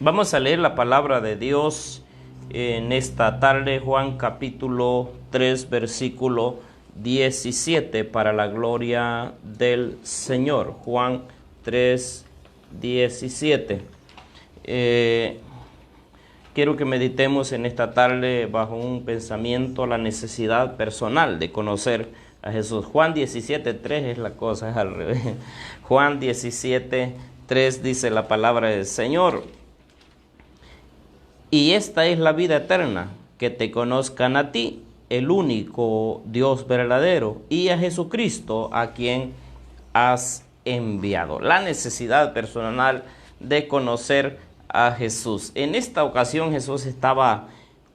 Vamos a leer la palabra de Dios en esta tarde, Juan capítulo 3, versículo 17, para la gloria del Señor. Juan 3, 17. Quiero que meditemos en esta tarde bajo un pensamiento, la necesidad personal de conocer a Jesús. Juan 17, 3 es la cosa, es al revés. Juan 17, 3 dice la palabra del Señor: y esta es la vida eterna, que te conozcan a ti, el único Dios verdadero, y a Jesucristo, a quien has enviado. La necesidad personal de conocer a Jesús. En esta ocasión Jesús estaba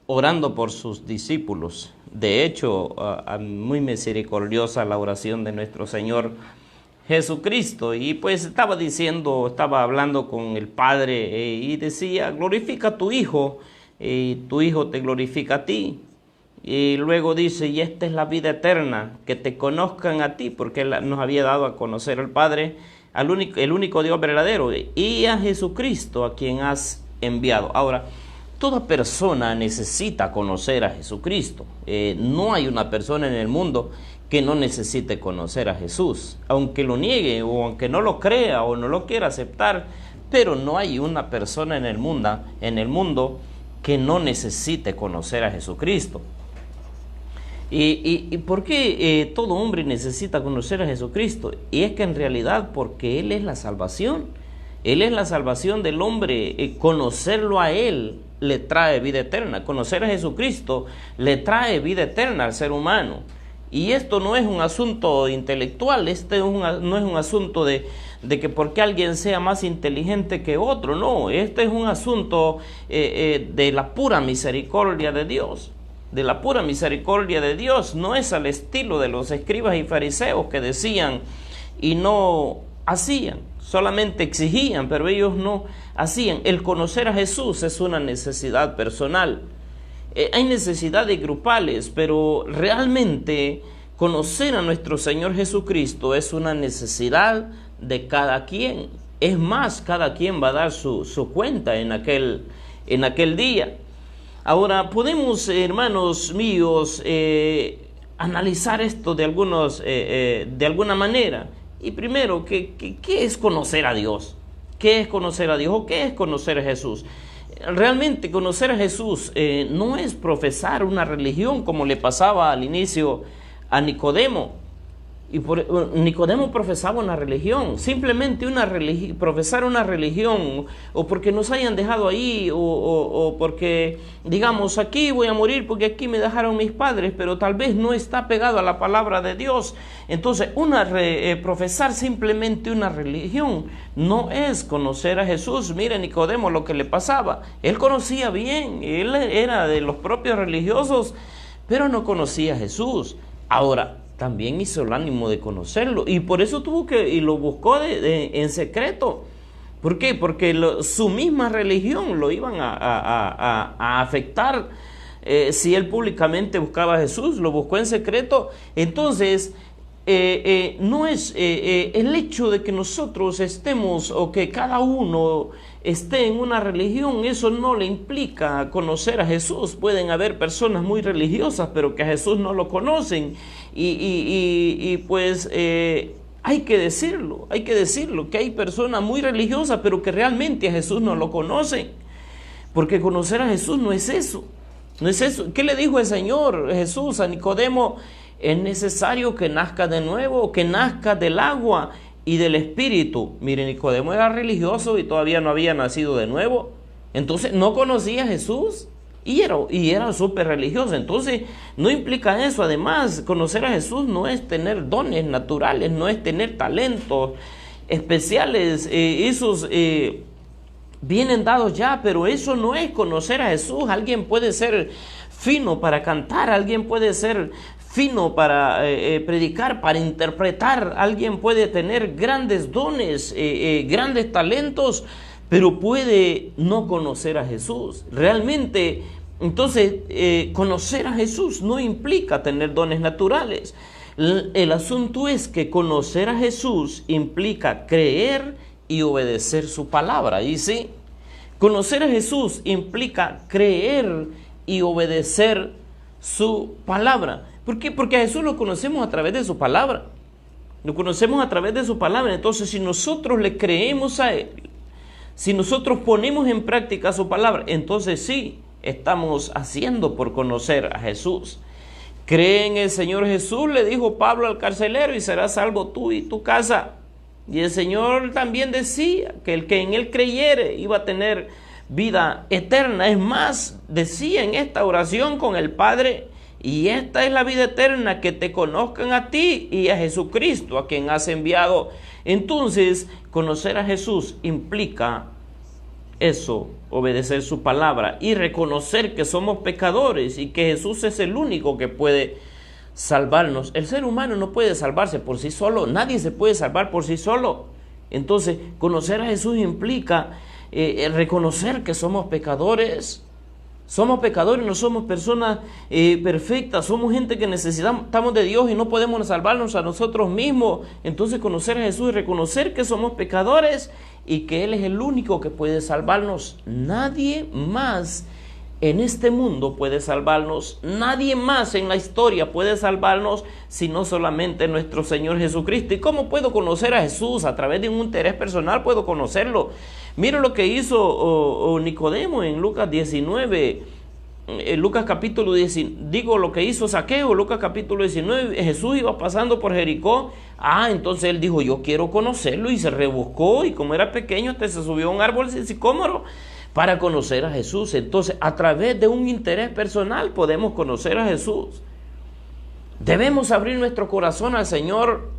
orando por sus discípulos. De hecho, muy misericordiosa la oración de nuestro Señor Jesucristo, y pues estaba hablando con el Padre y decía: glorifica a tu Hijo, y tu Hijo te glorifica a ti. Y luego dice: y esta es la vida eterna, que te conozcan a ti, porque Él nos había dado a conocer al Padre, el único Dios verdadero, y a Jesucristo, a quien has enviado. Ahora, toda persona necesita conocer a Jesucristo. No hay una persona en el mundo que no necesite conocer a Jesús, aunque lo niegue o aunque no lo crea o no lo quiera aceptar. Pero no hay una persona en el mundo que no necesite conocer a Jesucristo. ¿Y por qué todo hombre necesita conocer a Jesucristo? Y es que en realidad porque Él es la salvación. Él es la salvación del hombre. Conocerlo a Él le trae vida eterna. Conocer a Jesucristo le trae vida eterna al ser humano. Y esto no es un asunto intelectual, no es un asunto de que porque alguien sea más inteligente que otro. No, este es un asunto de la pura misericordia de Dios. De la pura misericordia de Dios. No es al estilo de los escribas y fariseos que decían y no hacían. Solamente exigían, pero ellos no hacían. El conocer a Jesús es una necesidad personal. Hay necesidades grupales, pero realmente conocer a nuestro Señor Jesucristo es una necesidad de cada quien. Es más, cada quien va a dar su cuenta en aquel día. Ahora, podemos, hermanos míos, analizar esto de alguna manera. Y primero, ¿qué es conocer a Dios? ¿Qué es conocer a Dios o qué es conocer a Jesús? Realmente conocer a Jesús no es profesar una religión como le pasaba al inicio a Nicodemo. Nicodemo profesaba una religión, simplemente profesar una religión, o porque nos hayan dejado ahí, o porque digamos: aquí voy a morir porque aquí me dejaron mis padres, pero tal vez no está pegado a la palabra de Dios. Entonces profesar simplemente una religión no es conocer a Jesús. Mire Nicodemo lo que le pasaba. Él conocía bien, él era de los propios religiosos, pero no conocía a Jesús. Ahora, también hizo el ánimo de conocerlo, y por eso lo buscó en secreto. ¿Por qué? Porque su misma religión lo iban a afectar. Si él públicamente buscaba a Jesús, lo buscó en secreto. Entonces, no es el hecho de que nosotros estemos o que cada uno esté en una religión, eso no le implica conocer a Jesús. Pueden haber personas muy religiosas pero que a Jesús no lo conocen, y pues hay que decirlo, que hay personas muy religiosas pero que realmente a Jesús no lo conocen, porque conocer a Jesús no es eso. ¿Qué le dijo el Señor Jesús a Nicodemo? Es necesario que nazca de nuevo, que nazca del agua y del Espíritu. Mire, Nicodemo era religioso y todavía no había nacido de nuevo. Entonces no conocía a Jesús y era súper religioso. Entonces no implica eso. Además, conocer a Jesús no es tener dones naturales, no es tener talentos especiales. Esos vienen dados ya, pero eso no es conocer a Jesús. Alguien puede ser fino para cantar, alguien puede ser fino para predicar, para interpretar, alguien puede tener grandes dones, grandes talentos, pero puede no conocer a Jesús. Realmente, entonces, conocer a Jesús no implica tener dones naturales. El asunto es que conocer a Jesús implica creer y obedecer su palabra. Y sí, Conocer a Jesús implica creer y obedecer su palabra. ¿Por qué? Porque a Jesús lo conocemos a través de su palabra. Lo conocemos a través de su palabra. Entonces, si nosotros le creemos a Él, si nosotros ponemos en práctica su palabra, entonces sí, estamos haciendo por conocer a Jesús. Cree en el Señor Jesús, le dijo Pablo al carcelero, y serás salvo tú y tu casa. Y el Señor también decía que el que en Él creyere iba a tener vida eterna. Es más, decía en esta oración con el Padre: y esta es la vida eterna, que te conozcan a ti y a Jesucristo, a quien has enviado. Entonces, conocer a Jesús implica eso, obedecer su palabra y reconocer que somos pecadores y que Jesús es el único que puede salvarnos. El ser humano no puede salvarse por sí solo, nadie se puede salvar por sí solo. Entonces, conocer a Jesús implica reconocer que somos pecadores. Somos pecadores, no somos personas perfectas, somos gente que necesitamos de Dios y no podemos salvarnos a nosotros mismos. Entonces, conocer a Jesús y reconocer que somos pecadores y que Él es el único que puede salvarnos. Nadie más en este mundo puede salvarnos, nadie más en la historia puede salvarnos, sino solamente nuestro Señor Jesucristo. ¿Y cómo puedo conocer a Jesús? A través de un interés personal puedo conocerlo. Mira lo que hizo Nicodemo en Lucas 19, Lucas capítulo 19, digo lo que hizo Zaqueo, Lucas capítulo 19, Jesús iba pasando por Jericó. Entonces él dijo: yo quiero conocerlo, y se rebuscó, y como era pequeño, se subió a un árbol de sicómoro para conocer a Jesús. Entonces, a través de un interés personal podemos conocer a Jesús. Debemos abrir nuestro corazón al Señor.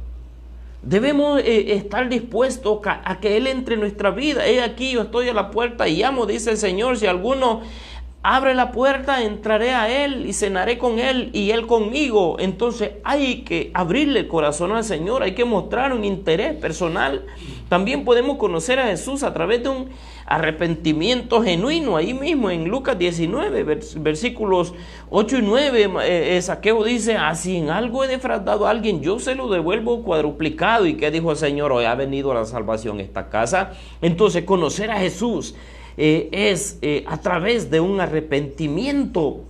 Debemos estar dispuestos a que Él entre en nuestra vida. He aquí, yo estoy a la puerta y llamo, dice el Señor. Si alguno abre la puerta, entraré a Él y cenaré con Él y Él conmigo. Entonces hay que abrirle el corazón al Señor, hay que mostrar un interés personal. También podemos conocer a Jesús a través de un arrepentimiento genuino. Ahí mismo en Lucas 19, versículos 8 y 9, Zaqueo dice: si en algo he defraudado a alguien, yo se lo devuelvo cuadruplicado. ¿Y qué dijo el Señor? Hoy ha venido la salvación a esta casa. Entonces, conocer a Jesús es a través de un arrepentimiento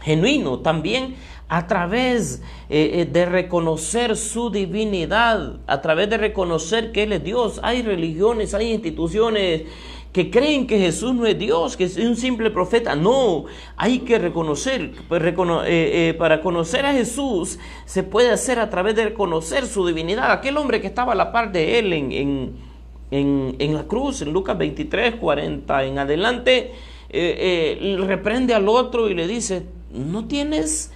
genuino. También a través de reconocer su divinidad, a través de reconocer que Él es Dios. Hay religiones, hay instituciones que creen que Jesús no es Dios, que es un simple profeta. No, hay que reconocer, para conocer a Jesús se puede hacer a través de reconocer su divinidad. Aquel hombre que estaba a la par de Él en la cruz, en Lucas 23, 40 en adelante, reprende al otro y le dice: ¿no tienes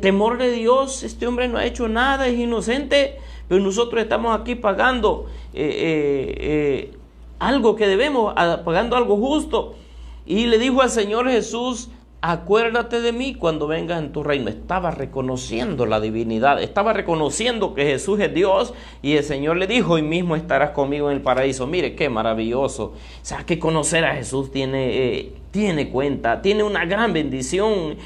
temor de Dios? Este hombre no ha hecho nada, es inocente, pero nosotros estamos aquí pagando algo que debemos, pagando algo justo. Y le dijo al Señor Jesús: acuérdate de mí cuando vengas en tu reino. Estaba reconociendo la divinidad, estaba reconociendo que Jesús es Dios, y el Señor le dijo: hoy mismo estarás conmigo en el paraíso. Mire qué maravilloso. O sea, que conocer a Jesús tiene cuenta, tiene una gran bendición.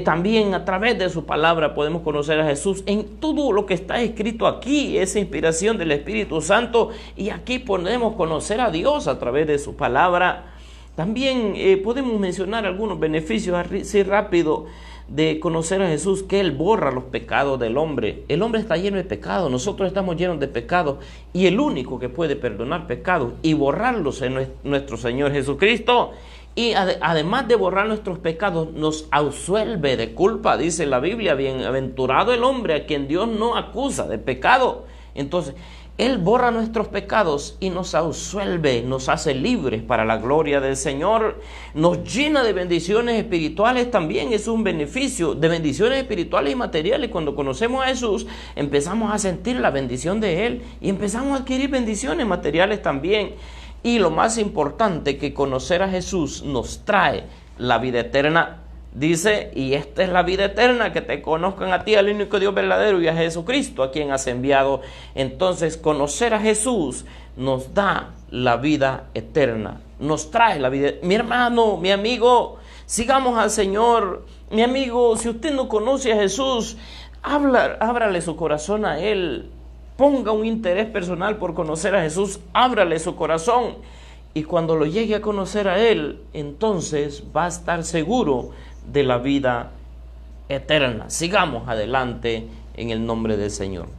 También a través de su palabra podemos conocer a Jesús en todo lo que está escrito aquí, esa inspiración del Espíritu Santo, y aquí podemos conocer a Dios a través de su palabra. También podemos mencionar algunos beneficios así rápido de conocer a Jesús: que Él borra los pecados del hombre. El hombre está lleno de pecados, nosotros estamos llenos de pecados, y el único que puede perdonar pecados y borrarlos es nuestro Señor Jesucristo. Y además de borrar nuestros pecados, nos absuelve de culpa. Dice la Biblia: bienaventurado el hombre a quien Dios no acusa de pecado. Entonces, Él borra nuestros pecados y nos absuelve, nos hace libres para la gloria del Señor. Nos llena de bendiciones espirituales también. Es un beneficio de bendiciones espirituales y materiales. Cuando conocemos a Jesús, empezamos a sentir la bendición de Él y empezamos a adquirir bendiciones materiales también. Y lo más importante, que conocer a Jesús nos trae la vida eterna. Dice: y esta es la vida eterna, que te conozcan a ti, al único Dios verdadero, y a Jesucristo, a quien has enviado. Entonces, conocer a Jesús nos da la vida eterna, nos trae la vida. Mi hermano, mi amigo, sigamos al Señor. Mi amigo, si usted no conoce a Jesús, ábrale su corazón a Él. Ponga un interés personal por conocer a Jesús, ábrale su corazón Y cuando lo llegue a conocer a Él, entonces va a estar seguro de la vida eterna. Sigamos adelante en el nombre del Señor.